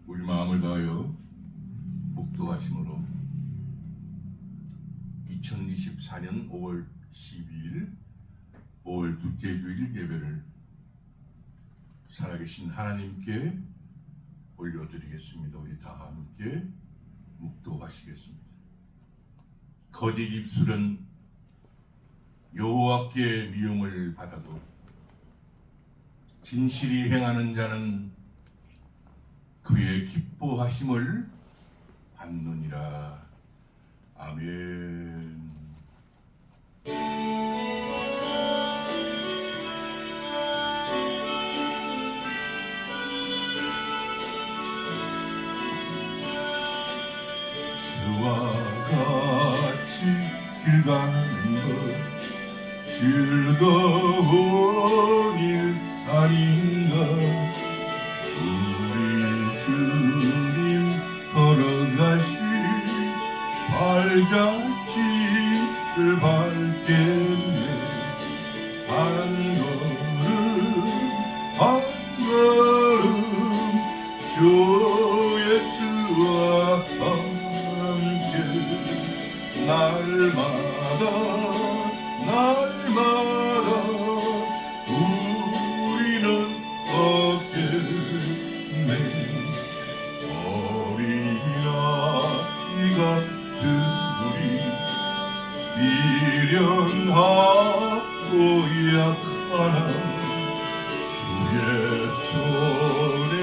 우리 마음을 다하여 묵도하심으로 2024년 5월 12일 5월 둘째 주일 예배를 살아계신 하나님께 올려드리겠습니다. 우리 다 함께 묵도하시겠습니다. 거짓 입술은 여호와께 미움을 받아도 진실이 행하는 자는 그의 기뻐하심을 받느니라. 아멘. 주와 같이 길 가는 것 즐거운 일 아닌가. 우리 주님 걸어가신 발자취를 밟겠네. 한 걸음 주 예수와 함께 날마다 우리는 걷겠네. 어린아이가 미련하고 약하나 주의 손에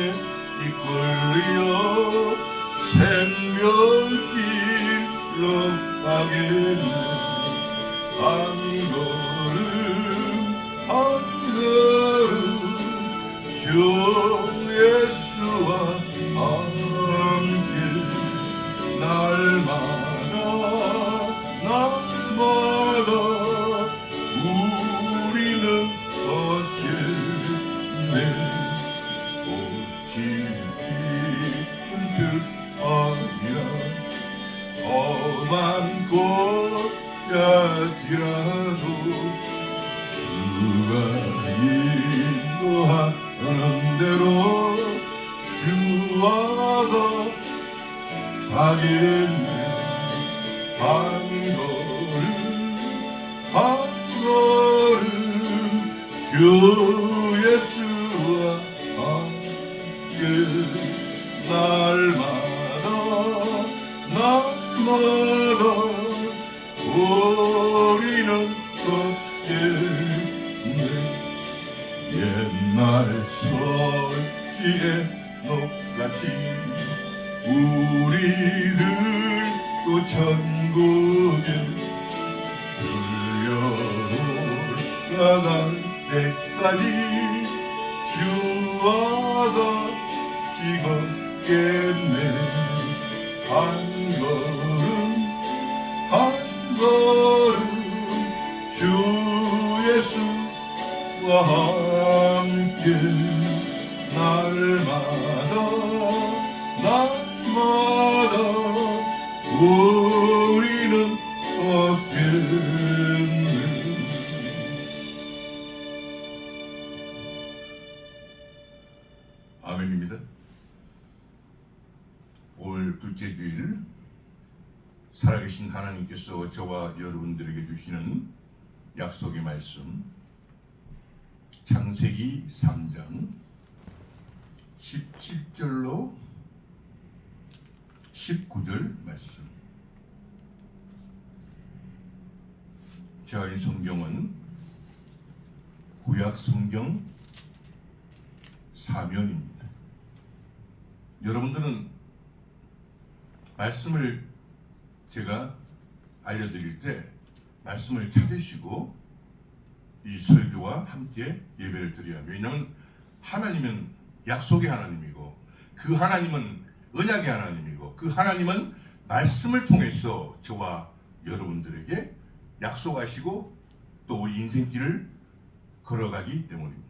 이끌려 생명길로 가겠네. 한 걸음 주 예수와 함께 날마다 우리는 걷겠네. 꽃이 피는 듯 아니라 험한 골짜기라도 주가 인도하는 대로 주와 가겠네. 한 걸음 주 예수와 함께 날마다 우리는 걷겠네. 옛날 설치의 녹같이 우리들도 천국에 들려올라갈 때까지 주와 같이 걷겠네. 한 걸음 주 예수와 함께 날마다 우리는 걷겠네. 아멘입니다. 5월 둘째 주일 살아계신 하나님께서 저와 여러분들에게 주시는 약속의 말씀, 창세기 3장 17절로 19절 말씀. 제가 이 성경은 구약 성경 사면입니다. 여러분들은 말씀을 제가 알려드릴 때 말씀을 찾으시고 이 설교와 함께 예배를 드려야 합니다. 왜냐하면 하나님은 약속의 하나님이고 그 하나님은 언약의 하나님이고 그 하나님은 말씀을 통해서 저와 여러분들에게 약속하시고 또 우리 인생길을 걸어가기 때문입니다.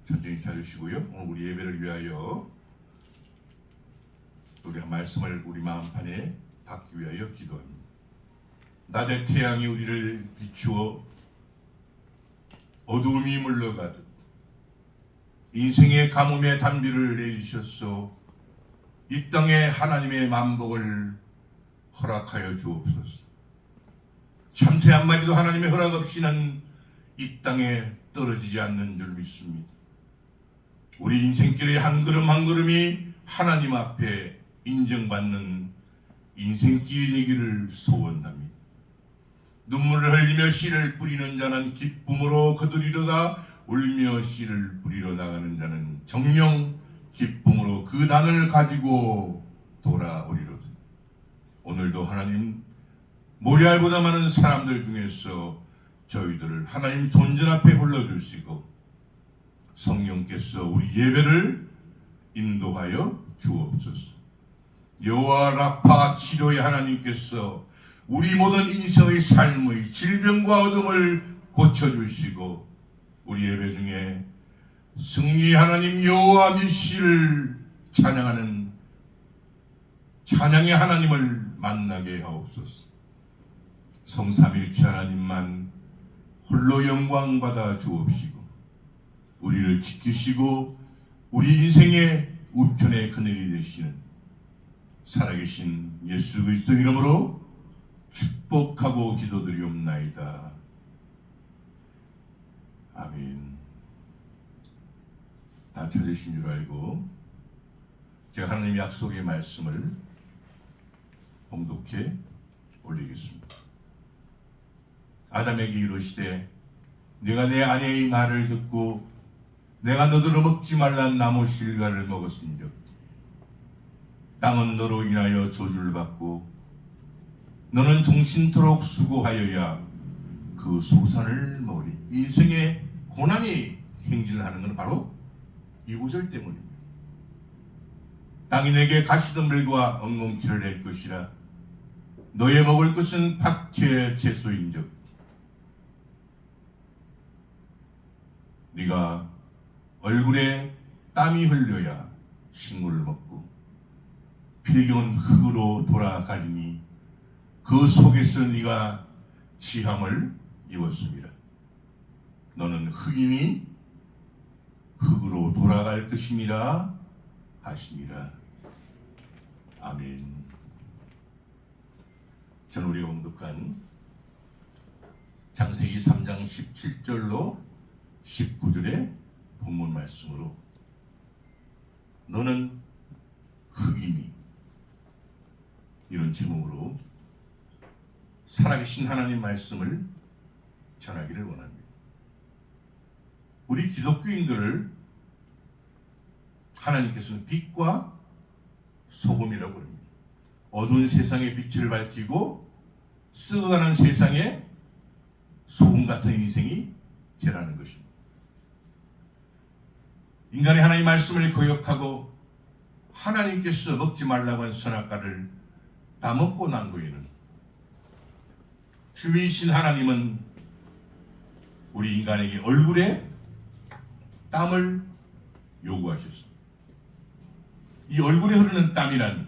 천천히 찾으시고요. 오늘 우리 예배를 위하여 우리 말씀을 우리 마음판에 받기 위하여 기도합니다. 낮의 태양이 우리를 비추어 어두움이 물러가듯 인생의 가뭄에 단비를 내주셨소. 이 땅에 하나님의 만복을 허락하여 주옵소서. 참새 한 마리도 하나님의 허락 없이는 이 땅에 떨어지지 않는 줄 믿습니다. 우리 인생길의 한 걸음 한 걸음이 하나님 앞에 인정받는 인생길이 되기를 소원합니다. 눈물을 흘리며 씨를 뿌리는 자는 기쁨으로 거두리로다. 울며 씨를 뿌리러 나가는 자는 정령 기쁨으로 그 단을 가지고 돌아오리로다. 오늘도 하나님 모리알보다 많은 사람들 중에서 저희들을 하나님 존전 앞에 불러주시고 성령께서 우리 예배를 인도하여 주옵소서. 여호와 라파 치료의 하나님께서 우리 모든 인생의 삶의 질병과 어둠을 고쳐주시고 우리 예배 중에 승리의 하나님 여호와 니시를 찬양하는 찬양의 하나님을 만나게 하옵소서. 성삼일체 하나님만 홀로 영광 받아 주옵시고 우리를 지키시고 우리 인생의 우편의 그늘이 되시는 살아계신 예수 그리스도 이름으로 축복하고 기도드리옵나이다. 아멘. 다 찾으신 줄 알고 제가 하나님의 약속의 말씀을 봉독해 올리겠습니다. 아담에게 이르시되 네가 내 아내의 말을 듣고 내가 너더러 먹지 말란 나무 실과를 먹었은즉 땅은 너로 인하여 저주를 받고 너는 종신토록 수고하여야 그 소산을 먹으리. 인생의 고난이 행진하는 것은 바로 이 구절 때문입니다. 땅이 내게 가시덤불과 엉겅퀴를 낼 것이라. 너의 먹을 것은 밭의 채소인즉 네가 얼굴에 땀이 흘려야 식물을 먹고 필경은 흙으로 돌아가리니 그 속에서 네가 지함을 입었습니다. 너는 흙이니 흙으로 돌아갈 것임이라 하시니라. 아멘. 저는 우리가 봉독한 창세기 3장 17절로 19절의 본문 말씀으로 너는 흙이니 이런 제목으로 살아계신 하나님 말씀을 전하기를 원합니다. 우리 기독교인들을 하나님께서는 빛과 소금이라고 합니다. 어두운 세상의 빛을 밝히고 썩어가는 세상에 소금 같은 인생이 되라는 것입니다. 인간이 하나님 말씀을 거역하고 하나님께서 먹지 말라고 한 선악과를 다 먹고 난 후에는 주이신 하나님은 우리 인간에게 얼굴에 땀을 요구하셨습니다. 이 얼굴에 흐르는 땀이란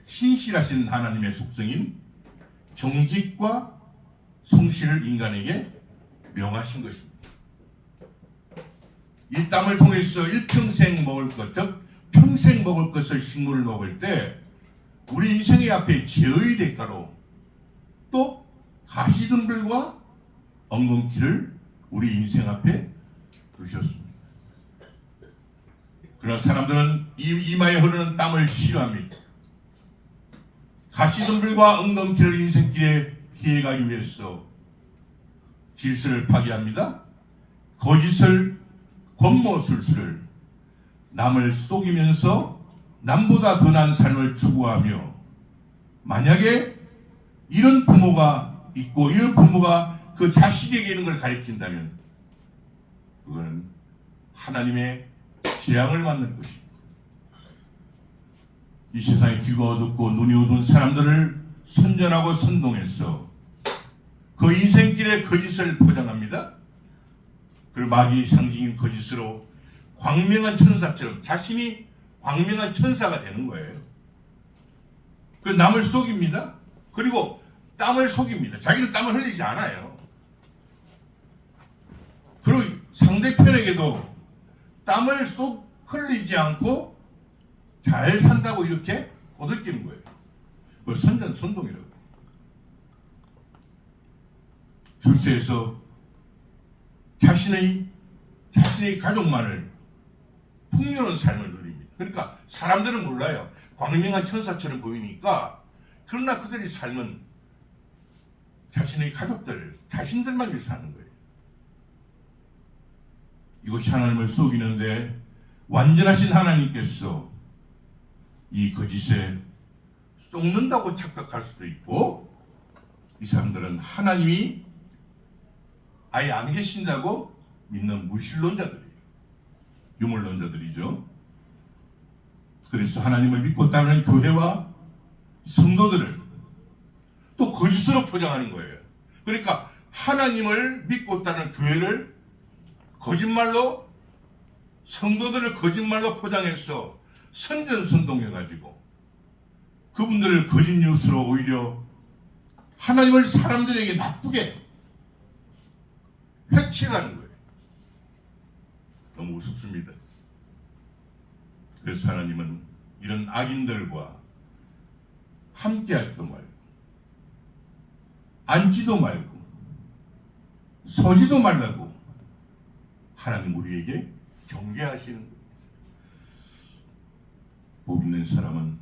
신실하신 하나님의 속성인 정직과 성실을 인간에게 명하신 것입니다. 이 땀을 통해서 일평생 먹을 것, 즉 평생 먹을 것을 식물을 먹을 때 우리 인생의 앞에 죄의 대가로 또 가시덤불과 엉겅퀴를 우리 인생 앞에 두셨습니다. 그러나 사람들은 이마에 흐르는 땀을 싫어합니다. 가시덤불과 엉겅퀴를 인생길에 피해가기 위해서 질서를 파괴합니다. 거짓을 권모술수를 남을 속이면서 남보다 더 나은 삶을 추구하며 만약에 이런 부모가 있고 이런 부모가 그 자식에게 이런 걸 가르친다면 그거는 하나님의 재앙을 맞는 것입니다. 이 세상에 귀가 어둡고 눈이 어두운 사람들을 선전하고 선동해서 그 인생길에 거짓을 포장합니다. 그리고 마귀의 상징인 거짓으로 광명한 천사처럼 자신이 광명한 천사가 되는 거예요. 그 남을 속입니다. 그리고 땀을 속입니다. 자기는 땀을 흘리지 않아요. 그리고 상대편에게도 땀을 쏙 흘리지 않고 잘 산다고 이렇게 거들끼는 거예요. 그걸 선전선동이라고. 출세해서 자신의 가족만을 풍요로운 삶을 누립니다. 그러니까 사람들은 몰라요. 광명한 천사처럼 보이니까. 그러나 그들의 삶은 자신의 가족들, 자신들만 위해서 사는 거예요. 이것이 하나님을 속이는데 완전하신 하나님께서 이 거짓에 속는다고 착각할 수도 있고, 이 사람들은 하나님이 아예 안 계신다고 믿는 무신론자들이에요. 유물론자들이죠. 그래서 하나님을 믿고 따르는 교회와 성도들을 또 거짓으로 포장하는 거예요. 그러니까 하나님을 믿고 따르는 교회를 거짓말로, 성도들을 거짓말로 포장해서 선전선동해가지고 그분들을 거짓 뉴스로 오히려 하나님을 사람들에게 나쁘게 해치가는 거예요. 너무 우습습니다. 그래서 하나님은 이런 악인들과 함께하지도 말고 앉지도 말고 서지도 말라고 하나님 우리에게 경계하시는 겁니다. 복 있는 사람은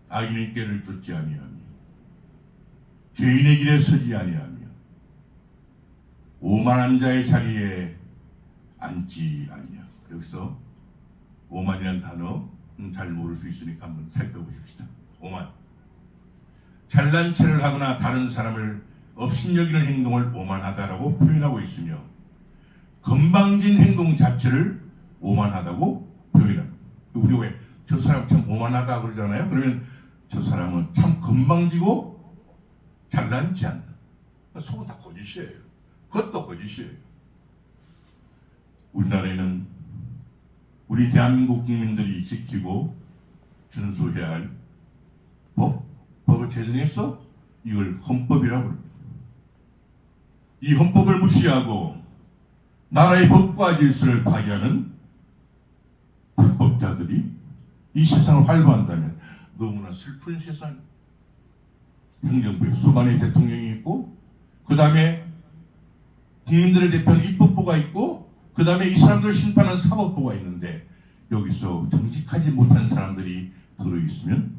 악인의 꾀를 쫓지 아니하며 죄인의 길에 서지 아니하며 오만한 자의 자리에 앉지 아니하며. 여기서 오만이라는 단어 잘 모를 수 있으니까 한번 살펴보십시다. 오만, 잘난 체를 하거나 다른 사람을 업신여기는 행동을 오만하다라고 표현하고 있으며, 건방진 행동 자체를 오만하다고 표현합니다. 우리가 왜 저 사람 참 오만하다 그러잖아요. 그러면 저 사람은 참 건방지고 잘난치 않다. 속은 다 거짓이에요. 그것도 거짓이에요. 우리나라에는 우리 대한민국 국민들이 지키고 준수해야 할 법을 제정해서 이걸 헌법이라고 합니다. 이 헌법을 무시하고 나라의 법과 질서를 파괴하는 불법자들이 이 세상을 활보한다면 너무나 슬픈 세상. 행정부에 수많은 대통령이 있고, 그 다음에 국민들을 대표하는 입법부가 있고, 그 다음에 이 사람들을 심판하는 사법부가 있는데, 여기서 정직하지 못한 사람들이 들어있으면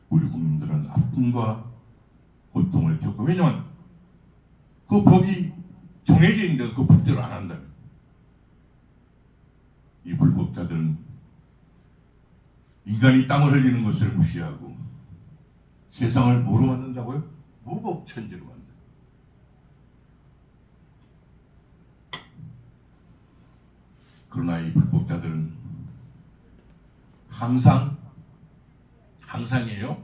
우리 국민들은 아픔과 고통을 겪고, 왜냐하면 그 법이 정해져 있는데 그 법대로 안 한다면, 이 불법자들은 인간이 땀을 흘리는 것을 무시하고 세상을 뭐로 만든다고요? 무법천지로 만든다. 그러나 이 불법자들은 항상이에요.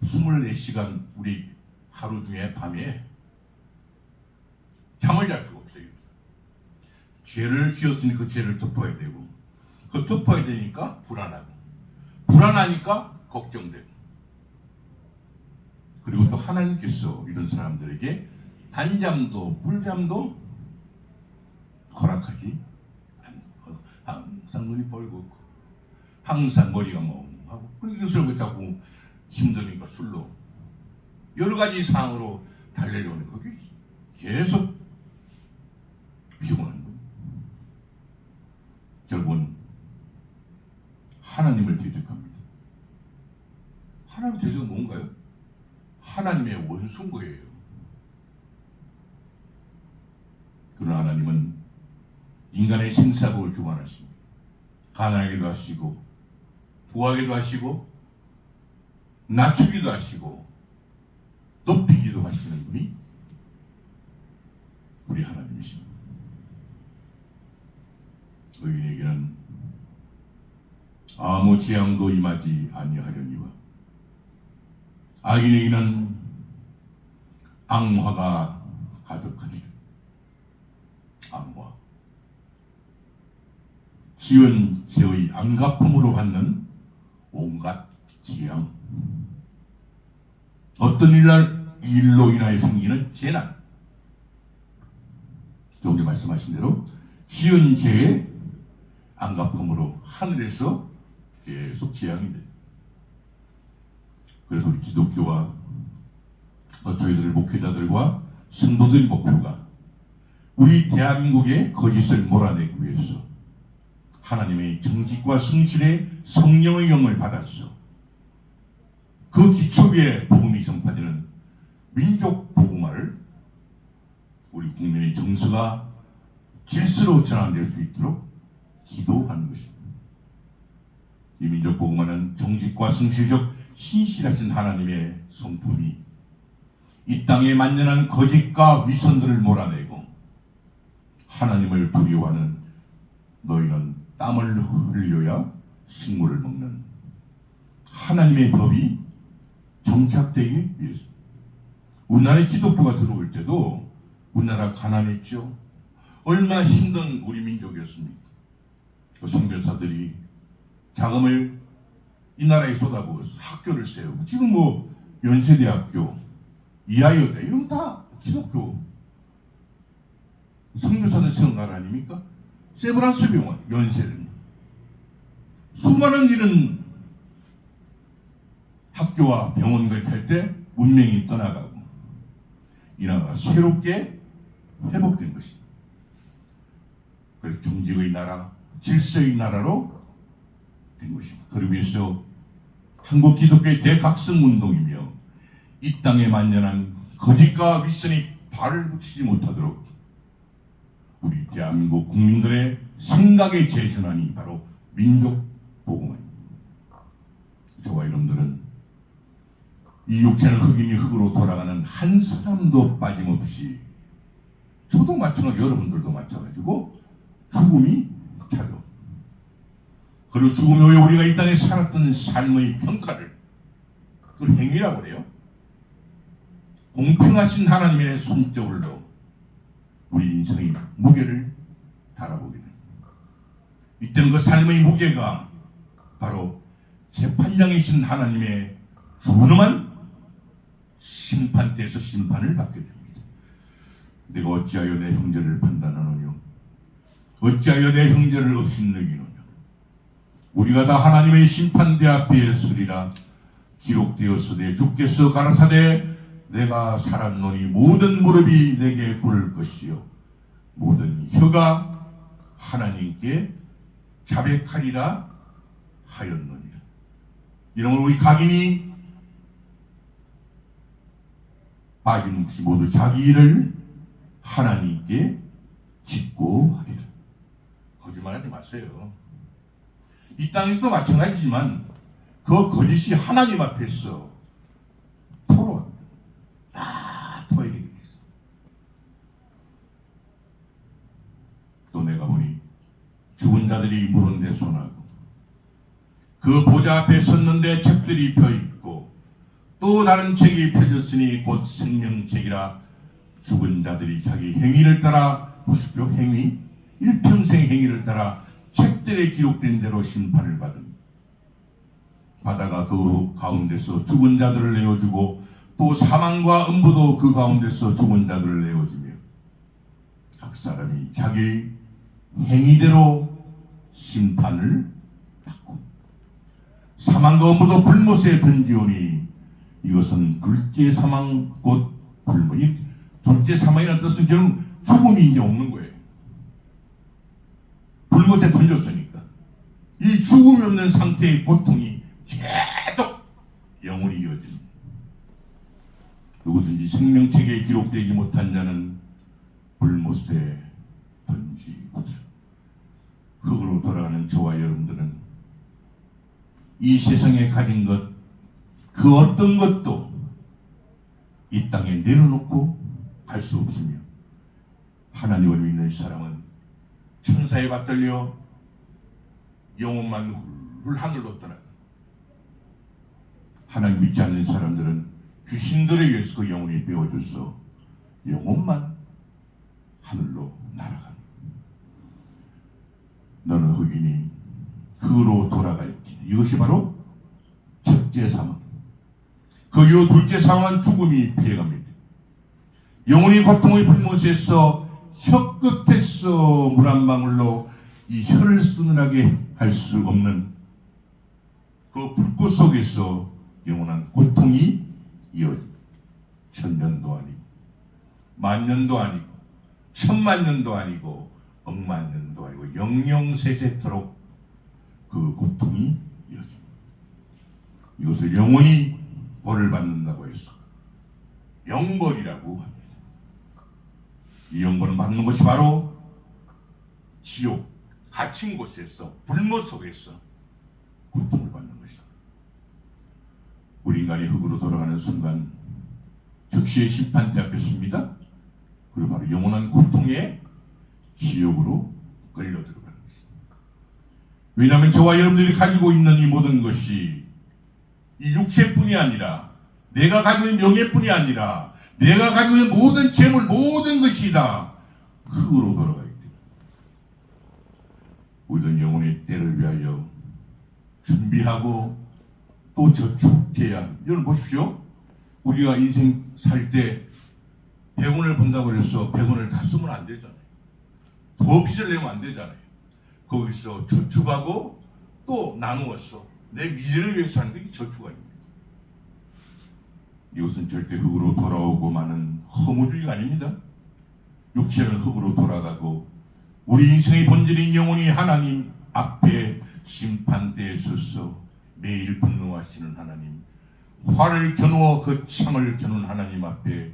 24시간 우리 하루 중에 밤에 잠을 잘 수가 없어요. 죄를 지었으니 그 죄를 덮어야 되고, 그 덮어야 되니까 불안하니까 걱정되고, 그리고 또 하나님께서 이런 사람들에게 단잠도 꿀잠도 허락하지 않고, 항상 눈이 벌겋고 항상 머리가 멍하고, 그리고 이것을 자꾸 힘드니까 술로 여러 가지 상황으로 달래려는 거기 계속 피곤한 거예요. 결국은 하나님을 대적합니다. 하나님 대적은 뭔가요? 하나님의 원수인 거예요. 그러나 하나님은 인간의 생사복을 주관하십니다. 가난하게도 하시고 부하게도 하시고 낮추기도 하시고 높이기도 하시는 분이 우리 하나님이십니다. 의인에게는 아무 재앙도 임하지 아니하려니와 악인에게는 악화가 가득하니. 악화, 지은 죄의 안갚음으로 받는 온갖 재앙, 어떤 일로 인하여 생기는 재난, 조금 말씀하신 대로 지은 죄의 안갚음으로 하늘에서 계속 재앙이 돼요. 그래서 우리 기독교와 저희들 목회자들과 성도들의 목표가 우리 대한민국의 거짓을 몰아내기 위해서 하나님의 정직과 성실의 성령의 영을 받았어. 그 기초 위에 복음이 전파되는 민족 복음화를 우리 국민의 정서가 질서로 전환될 수 있도록 기도하는 것입니다. 이 민족 복음화는 정직과 성실적 신실하신 하나님의 성품이 이 땅에 만연한 거짓과 위선들을 몰아내고 하나님을 두려워하는 너희는 땀을 흘려야 식물을 먹는 하나님의 법이 정착되기 위해서. 우리나라에 기독교가 들어올 때도 우리나라 가난했죠. 얼마나 힘든 우리 민족이었습니까? 그 선교사들이 자금을 이 나라에 쏟아부어서 학교를 세우고 지금 뭐 연세대학교, 이하여대 이런 다 기독교 선교사들 세운 나라 아닙니까? 세브란스 병원, 연세대 수많은 이런 학교와 병원을 살 때 문명이 떠나가고 이 나라가 새롭게 회복된 것입니다. 그래서 정직의 나라, 질서의 나라로 된 것입니다. 그러기 위해서 한국 기독교의 대각성운동이며 이 땅에 만연한 거짓과 위선이 발을 붙이지 못하도록 우리 대한민국 국민들의 생각의 재전환이 바로 민족 복음화입니다. 저와 여러분들은 이 육체는 흙이니 흙으로 돌아가는 한 사람도 빠짐없이 저도 마찬가지고 여러분들도 마찬가지고 죽음이 찾아옵니다. 그리고 죽음 후에 우리가 이 땅에 살았던 삶의 평가를 그걸 행위라고 그래요. 공평하신 하나님의 손저울로 우리 인생의 무게를 달아보게 됩니다. 이때는 그 삶의 무게가 바로 재판장이신 하나님의 준엄한 심판대에서 심판을 받게 됩니다. 내가 어찌하여 내 형제를 판단하느냐? 어찌하여 내 형제를 업신여기느냐? 우리가 다 하나님의 심판대 앞에 서리라. 기록되었으되 주께서 가라사대 내가 살았노니 모든 무릎이 내게 꿇을 것이요 모든 혀가 하나님께 자백하리라 하였느니라. 이러므로 우리 각인이 빠짐없이 모두 자기 일을 하나님께 짓고 하리라. 거짓말하지 마세요. 이 땅에서도 마찬가지지만 그 거짓이 하나님 앞에서 토로합니다. 다 토해내게 됐어. 또 내가 보니 죽은 자들이 물은 데 손하고 그 보좌 앞에 섰는데 책들이 펴있고 또 다른 책이 펴졌으니 곧 생명책이라. 죽은 자들이 자기 행위를 따라 보십시오. 행위 일평생 행위를 따라 책들에 기록된 대로 심판을 받은 바다가 그 가운데서 죽은 자들을 내어주고 또 사망과 음부도 그 가운데서 죽은 자들을 내어주며 각 사람이 자기 행위대로 심판을 받고 사망과 음부도 불못에 던지오니 이것은 둘째 사망 곧 불못. 이 둘째 사망이라는 뜻은 결국 죽음이 이제 없는 거예요. 불못에 던졌으니까 이 죽음이 없는 상태의 고통이 계속 영원히 이어집니다. 누구든지 생명책에 기록되지 못한 자는 불못에 던지고자. 흙으로 돌아가는 저와 여러분들은 이 세상에 가진 것 그 어떤 것도 이 땅에 내려놓고 갈 수 없으며 하나님을 믿는 사람은 천사에 받들려 영혼만 훌훌 하늘로 떠나가. 하나님 믿지 않는 사람들은 귀신들에 의해서 그 영혼이 빼어줘서 영혼만 하늘로 날아간다. 너는 흙이니 흙으로 돌아갈지. 이것이 바로 첫째 사망. 그 이후 둘째 사망은 죽음이 피해갑니다. 영혼이 고통의 불못에서 혀끝에서 물 한 방울로 이 혀를 쓰늘하게 할 수 없는 그 불꽃 속에서 영원한 고통이 이어집니다. 천년도 아니고 만년도 아니고 천만년도 아니고 억만년도 아니고 영영세세토록 그 고통이 이어집니다. 이것을 영원히 벌을 받는다고 해서 영벌이라고 합니다. 이 영벌을 받는 것이 바로 지옥, 갇힌 곳에서 불못 속에서 고통을 받는 것이다. 우리 인간이 흙으로 돌아가는 순간 즉시의 심판대 앞에 섭니다. 그리고 바로 영원한 고통의 지옥으로 끌려 들어가는 것입니다. 왜냐하면 저와 여러분들이 가지고 있는 이 모든 것이 이 육체뿐이 아니라 내가 가지고 있는 명예뿐이 아니라 내가 가지고 있는 모든 재물 모든 것이 다 흙으로 돌아가기 때문에 우리는 영혼의 때를 위하여 준비하고 또 저축해야. 여러분 보십시오. 우리가 인생 살 때 100원을 번다고 해서 100원을 다 쓰면 안 되잖아요. 더 빚을 내면 안 되잖아요. 거기서 저축하고 또 나누어서 내 미래를 위해서 하는 게 저축 아닙니까? 이것은 절대 흙으로 돌아오고 마는 허무주의가 아닙니다. 육체는 흙으로 돌아가고 우리 인생의 본질인 영혼이 하나님 앞에 심판대에 서서 매일 분노하시는 하나님, 화를 겨누어 그 창을 겨눈 하나님 앞에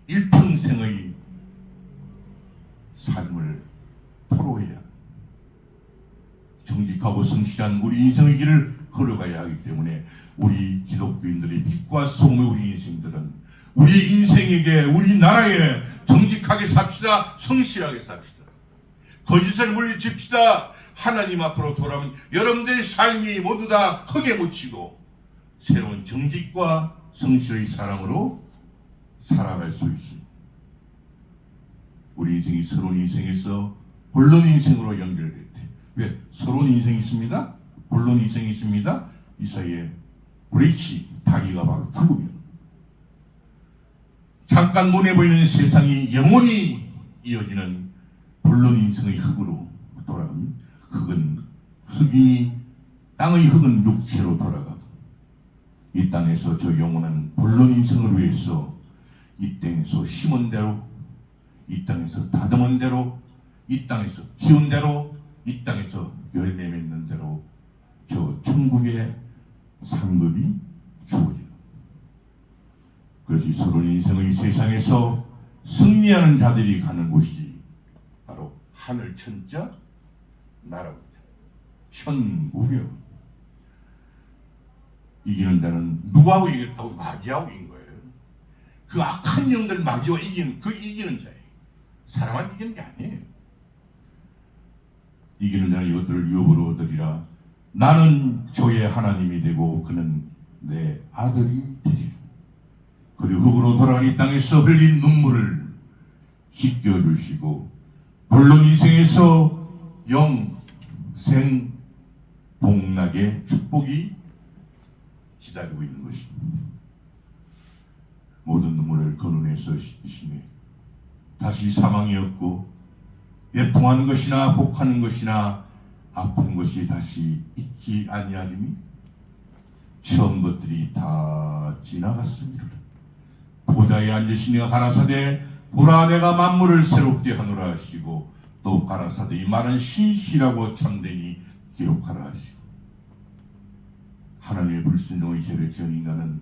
일평생의 삶을 토로해야 정직하고 성실한 우리 인생의 길을 걸어가야 하기 때문에 우리 기독교인들의 빛과 소금의 우리 인생들은 우리 인생에게 우리 나라에 정직하게 삽시다. 성실하게 삽시다. 거짓을 물리칩시다. 하나님 앞으로 돌아오면 여러분들의 삶이 모두 다 흙에 묻히고 새로운 정직과 성실의 사랑으로 살아갈 수 있습니다. 우리 인생이 새로운 인생에서 본론 인생으로 연결됐대. 왜? 새로운 인생이 있습니다. 본론 인생이 있습니다. 이 사이에 브레이치, 다리가 바로 죽음이에요. 잠깐 눈에 보이는 세상이 영원히 이어지는 본론 인생의 흙으로 돌아갑니다. 흙은 흙이니 땅의 흙은 육체로 돌아가고 이 땅에서 저 영원한 본론 인생을 위해서 이 땅에서 심은 대로 이 땅에서 다듬은 대로 이 땅에서 키운 대로 이 땅에서 열매 맺는 대로 저 천국의 상급이 주어지는. 그래서 이 새로운 인생의 세상에서 승리하는 자들이 가는 곳이 바로 하늘 천자 나라입니다. 천국이요. 이기는 자는 누구하고 이겼다고? 마귀하고 이긴 거예요. 그 악한 영들 마귀와 이기는 자예요. 사람한테 이기는 게 아니에요. 이기는 자는 이것들을 유업으로 얻으리라. 나는 저의 하나님이 되고 그는 내 아들이 되리라. 그리고 흙으로 돌아간 이 땅에서 흘린 눈물을 씻겨주시고 본론 인생에서 영생 복락의 축복이 기다리고 있는 것입니다. 모든 눈물을 그 눈에서 씻기시네. 다시 사망이 없고 애통하는 것이나 복하는 것이나 아픈 것이 다시 있지 아니하리니 처음 것들이 다 지나갔습니다. 보좌에 앉으시니가 가라사대 보라 내가 만물을 새롭게 하노라 하시고 또 가라사대 이 말은 신실하고 참되니 기록하라 하시고 하나님의 불순종의 죄를 지은 인간은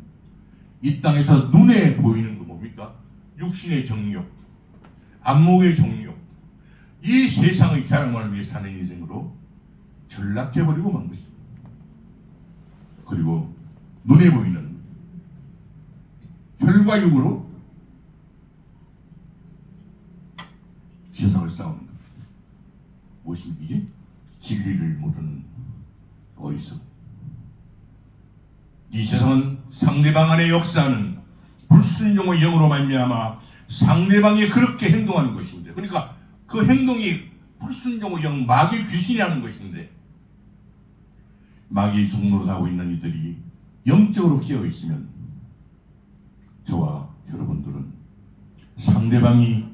이 땅에서 눈에 보이는 거 뭡니까? 육신의 정욕, 안목의 정욕, 이 세상의 자랑만을 위해 사는 인생으로 전락해버리고 만 것입니다. 그리고 눈에 보이는 혈과 육으로 세상을 싸우는 것. 무엇이 이게? 진리를 모르는 어리석. 이 세상은 상대방 안에 역사하는 불순종의 영으로 말미암아 상대방이 그렇게 행동하는 것인데, 그러니까 그 행동이 불순종의 영, 마귀 귀신이 하는 것인데, 마귀의 종로를 하고 있는 이들이 영적으로 깨어 있으면 저와 여러분들은 상대방이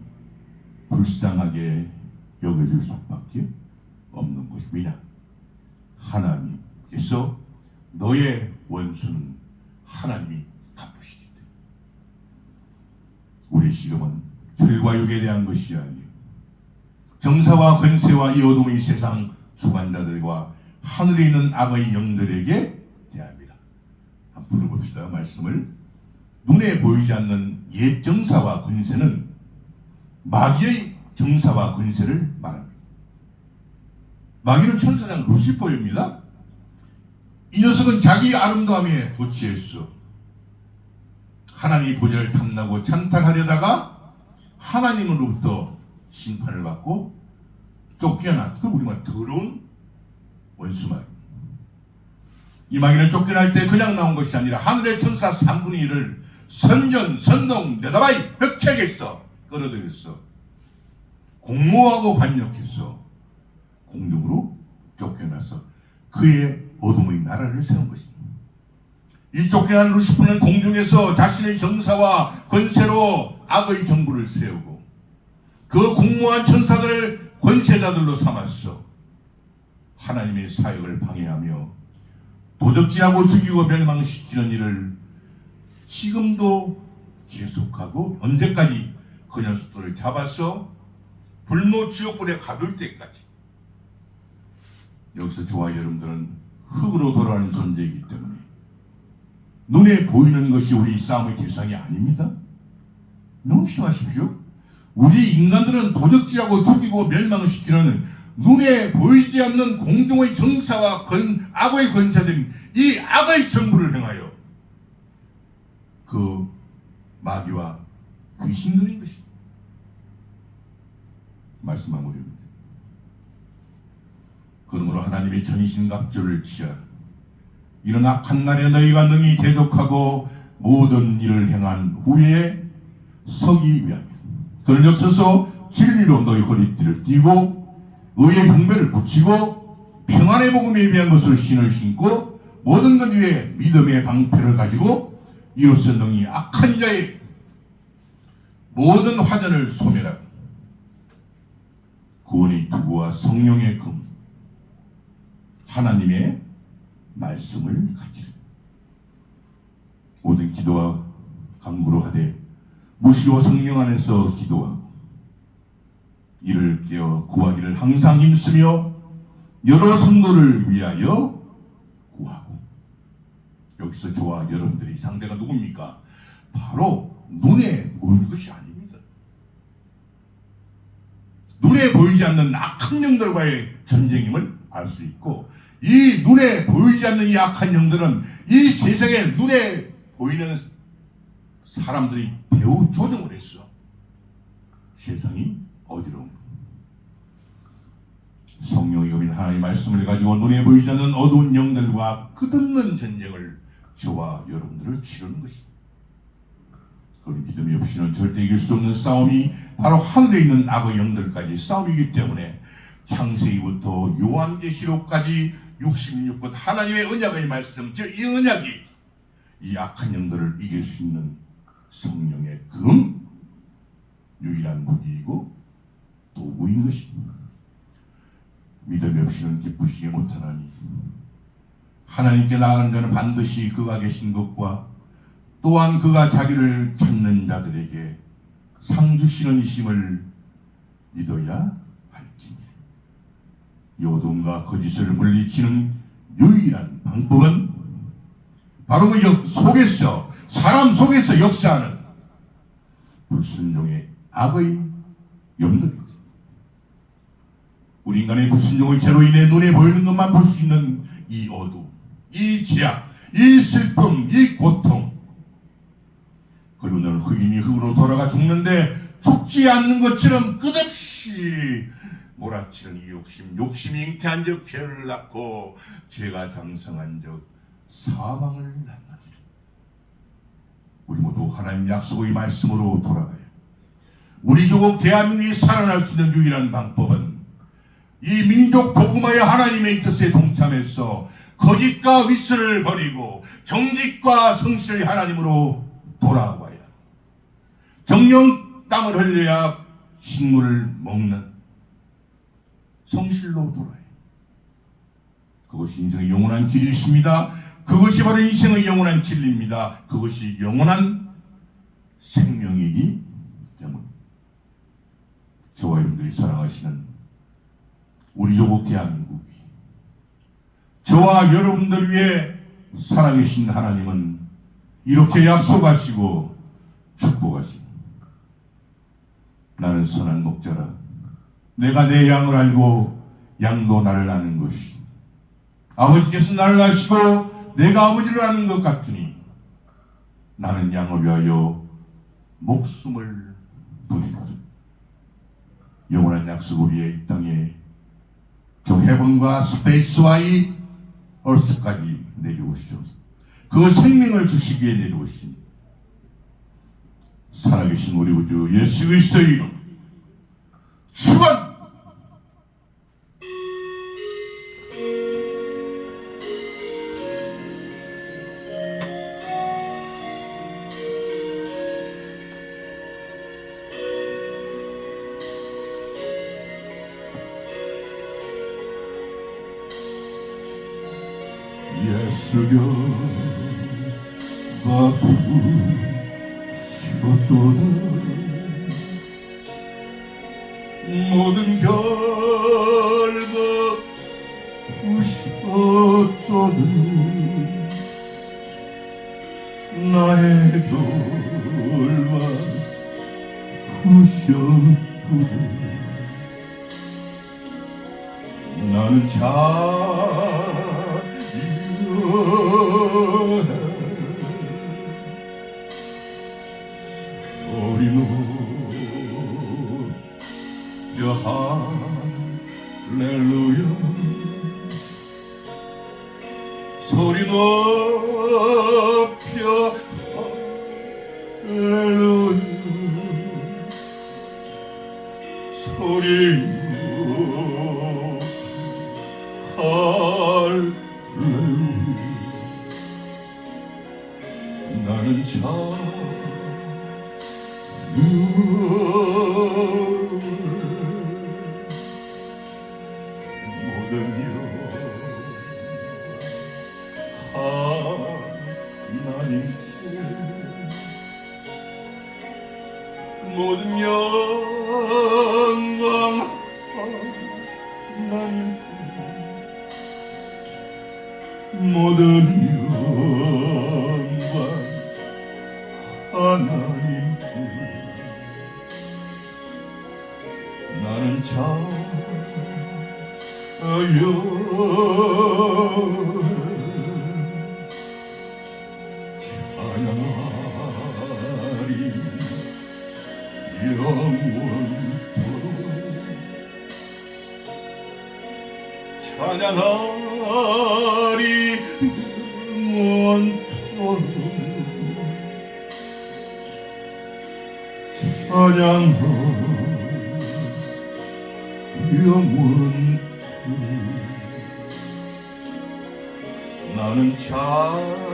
불쌍하게 여겨질 수밖에 없는 것이 왜냐? 하나님께서 너의 원수는 하나님이 갚으시기 때문에. 우리의 시험은 혈과 육에 대한 것이 아니에요. 정사와 권세와 이 어둠의 세상 주관자들과 하늘에 있는 악의 영들에게 대합니다. 한번 풀어봅시다. 말씀을. 눈에 보이지 않는 옛 정사와 권세는 마귀의 정사와 권세를 말합니다. 마귀는 천사장 루시퍼입니다. 이 녀석은 자기 아름다움에 도취했어. 하나님의 보좌를 탐나고 찬탄하려다가 하나님으로부터 심판을 받고 쫓겨난, 그 우리말 더러운 원수 마귀. 이 마귀는 쫓겨날 때 그냥 나온 것이 아니라 하늘의 천사 3분의 1을 선전, 선동, 네다바이 벽책에서 끌어들였어. 공모하고 반역했어. 공중으로 쫓겨나서 그의 어둠의 나라를 세운 것입니다. 이 쫓겨난 루시퍼는 공중에서 자신의 정사와 권세로 악의 정부를 세우고 그 공모한 천사들을 권세자들로 삼았어. 하나님의 사역을 방해하며 도적질하고 죽이고 멸망시키는 일을 지금도 계속하고 언제까지 그 녀석들을 잡아서 불모 지옥불에 가둘 때까지. 여기서 저와 여러분들은 흙으로 돌아가는 존재이기 때문에 눈에 보이는 것이 우리 싸움의 대상이 아닙니다. 명심하십시오. 우리 인간들은 도적질하고 죽이고 멸망시키는 눈에 보이지 않는 공중의 정사와 악의 권세들인 이 악의 정부를 행하여 그 마귀와 귀신들인 것입니다. 말씀 마무리입니다. 그러므로 하나님의 전신갑주를 취하라. 이런 악한 날에 너희가 능히 대적하고 모든 일을 행한 후에 서기 위하여 그는 역서서 진리로 너희 허리띠를 띠고 의의 경배를 붙이고 평안의 복음에 위한 것을 신을 신고 모든 것 위에 믿음의 방패를 가지고 이로써 능히 악한 자의 모든 화전을 소멸하고 구원의 투구와 성령의 금 하나님의 말씀을 가지라. 모든 기도와 간구로 하되 무시로 성령 안에서 기도하고 이를 깨어 구하기를 항상 힘쓰며 여러 성도를 위하여 구하고. 여기서 저와 여러분들의 상대가 누굽니까? 바로 눈에 보이는 것이 아닙니다. 눈에 보이지 않는 악한 영들과의 전쟁임을 알 수 있고, 이 눈에 보이지 않는 이 악한 영들은 이 세상에 눈에 보이는 사람들이 배우 조종을 했어. 세상이 어지러운 것. 성령이 오면 하나님의 말씀을 가지고 눈에 보이지 않는 어두운 영들과 끝없는 전쟁을 저와 여러분들을 치르는 것입니다. 그 믿음이 없이는 절대 이길 수 없는 싸움이 바로 하늘에 있는 악의 영들까지 싸움이기 때문에 창세기부터 요한계시록까지 66권 하나님의 언약의 말씀, 즉 이 언약이 이 악한 영들을 이길 수 있는 성령의 유일한 무기이고 도구인 것입니다. 믿음이 없이는 기쁘시게 못하나니 하나님께 나아가는 자는 반드시 그가 계신 것과 또한 그가 자기를 찾는 자들에게 상 주시는 이심을 믿어야 할지니 이 어둠과 거짓을 물리치는 유일한 방법은 바로 그 속에서 사람 속에서 역사하는 불순종의 악의 영들입니다. 우리 인간의 불순종의 죄로 인해 눈에 보이는 것만 볼 수 있는 이 어둠, 이 죄악, 이 슬픔, 이 고통, 그리고 너는 흑인이 흑으로 돌아가 죽는데 죽지 않는 것처럼 끝없이 몰아치는 이 욕심이 잉태한 적 죄를 낳고 죄가 장성한 적 사망을 낳나니라. 우리 모두 하나님 약속의 말씀으로 돌아가요. 우리 조국 대한민국이 살아날 수 있는 유일한 방법은 이 민족 복음화의 하나님의 뜻에 동참해서 거짓과 윗선을 버리고 정직과 성실의 하나님으로 돌아와야, 정령 땀을 흘려야 식물을 먹는 성실로 돌아야. 그것이 인생의 영원한 길이 있습니다. 그것이 바로 인생의 영원한 진리입니다. 그것이 영원한 생명이기 때문에 저와 여러분들이 사랑하시는 우리 조국 대한민국이 저와 여러분들 위해 살아계신 하나님은 이렇게 약속하시고 축복하시고 나는 선한 목자라 내가 내 양을 알고 양도 나를 아는 것이 아버지께서 나를 아시고 내가 아버지를 아는 것 같으니 나는 양을 위하여 목숨을 부리노라. 영원한 약속을 위해 이 땅에 저 헤븐과 스페이스와의 얼스까지 내려오시옵소서. 그 생명을 주시기 위해 내려오신 살아계신 우리 구주 예수 그리스도의 이름 축원! 예수여 바쁘시었도다 모든 결과 부시었도다 나의 결과 부시었도다 나는 소리 높여 할렐루야 소리 높여 할렐루야 소리 높여 할렐루야 나는 모든 하나님께 모든 영광 하나님께 모든 영광 하나님께 나는 찬양하리 영원토록 찬양하리 영원토록 찬양하리 영원토록 나는 자유